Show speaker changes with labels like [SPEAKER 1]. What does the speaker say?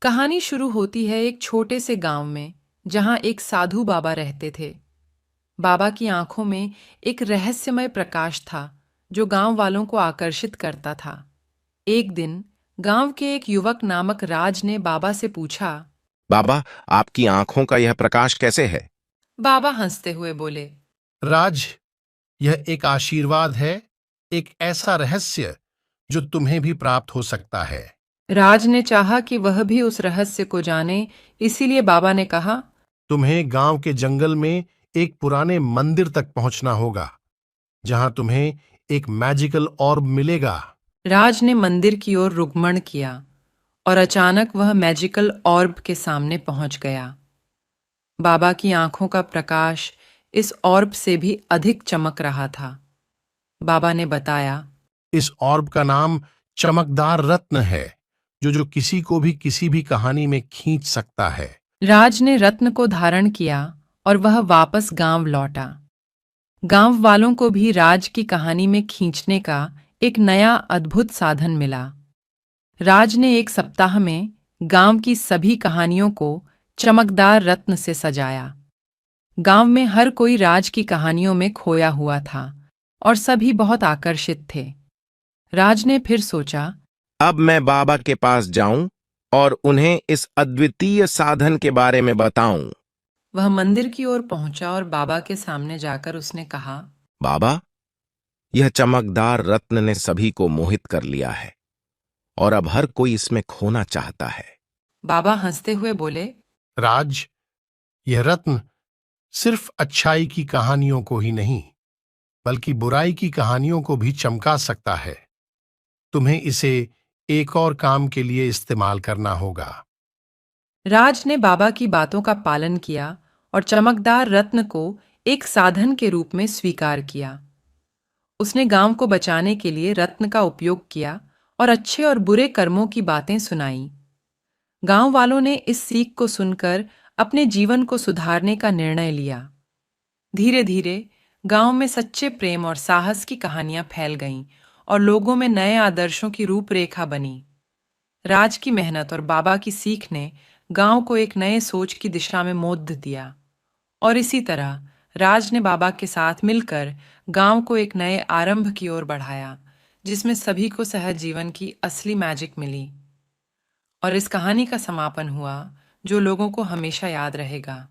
[SPEAKER 1] कहानी शुरू होती है एक छोटे से गांव में जहां एक साधु बाबा रहते थे। बाबा की आंखों में एक रहस्यमय प्रकाश था जो गांव वालों को आकर्षित करता था। एक दिन गांव के एक युवक नामक राज ने बाबा से पूछा।
[SPEAKER 2] बाबा, आपकी आंखों का यह प्रकाश कैसे है?
[SPEAKER 1] बाबा हंसते हुए बोले,
[SPEAKER 3] राज, यह एक आशीर्वाद है, एक ऐसा रहस्य जो तुम्हें भी प्राप्त हो सकता है।
[SPEAKER 1] राज ने चाहा कि वह भी उस रहस्य को जाने, इसीलिए बाबा ने कहा।
[SPEAKER 3] तुम्हें गांव के जंगल में एक पुराने मंदिर तक पहुंचना होगा, जहां तुम्हें एक मैजिकल ऑर्ब मिलेगा।
[SPEAKER 1] राज ने मंदिर की ओर रुगमण किया और अचानक वह मैजिकल ऑर्ब के सामने पहुंच गया। बाबा की आंखों का प्रकाश इस ऑर्ब से भी अधिक चमक रहा था। बाबा ने बताया।
[SPEAKER 3] इस ऑर्ब का नाम चमकदार रत्न है, जो किसी को भी किसी भी कहानी में खींच सकता है।
[SPEAKER 1] राज ने रत्न को धारण किया और वह वापस गांव लौटा। गांव वालों को भी राज की कहानी में खींचने का एक नया अद्भुत साधन मिला। राज ने एक सप्ताह में गांव की सभी कहानियों को चमकदार रत्न से सजाया। गांव में हर कोई राज की कहानियों में खोया हुआ था और सभी बहुत आकर्षित थे। राज ने फिर सोचा।
[SPEAKER 2] अब मैं बाबा के पास जाऊं और उन्हें इस अद्वितीय साधन के बारे में बताऊं।
[SPEAKER 1] वह मंदिर की ओर पहुंचा और बाबा के सामने जाकर उसने कहा।
[SPEAKER 2] बाबा, यह चमकदार रत्न ने सभी को मोहित कर लिया है और अब हर कोई इसमें खोना चाहता है।
[SPEAKER 1] बाबा हंसते हुए बोले।
[SPEAKER 3] राज, यह रत्न सिर्फ अच्छाई की कहानियों को ही नहीं, बल्कि बुराई की कहानियों को भी चमका सकता है। तुम्हें इसे एक और काम के लिए इस्तेमाल करना होगा।
[SPEAKER 1] राज ने बाबा की बातों का पालन किया और चमकदार रत्न को एक साधन के रूप में स्वीकार किया। उसने गांव को बचाने के लिए रत्न का उपयोग किया और अच्छे और बुरे कर्मों की बातें सुनाई। गांव वालों ने इस सीख को सुनकर अपने जीवन को सुधारने का निर्णय लिया। धीरे धीरे गांव में सच्चे प्रेम और साहस की कहानियां फैल गईं और लोगों में नए आदर्शों की रूपरेखा बनी। राज की मेहनत और बाबा की सीख ने गांव को एक नए सोच की दिशा में मोड़ दिया और इसी तरह राज ने बाबा के साथ मिलकर गांव को एक नए आरंभ की ओर बढ़ाया, जिसमें सभी को सहज जीवन की असली मैजिक मिली। और इस कहानी का समापन हुआ जो लोगों को हमेशा याद रहेगा।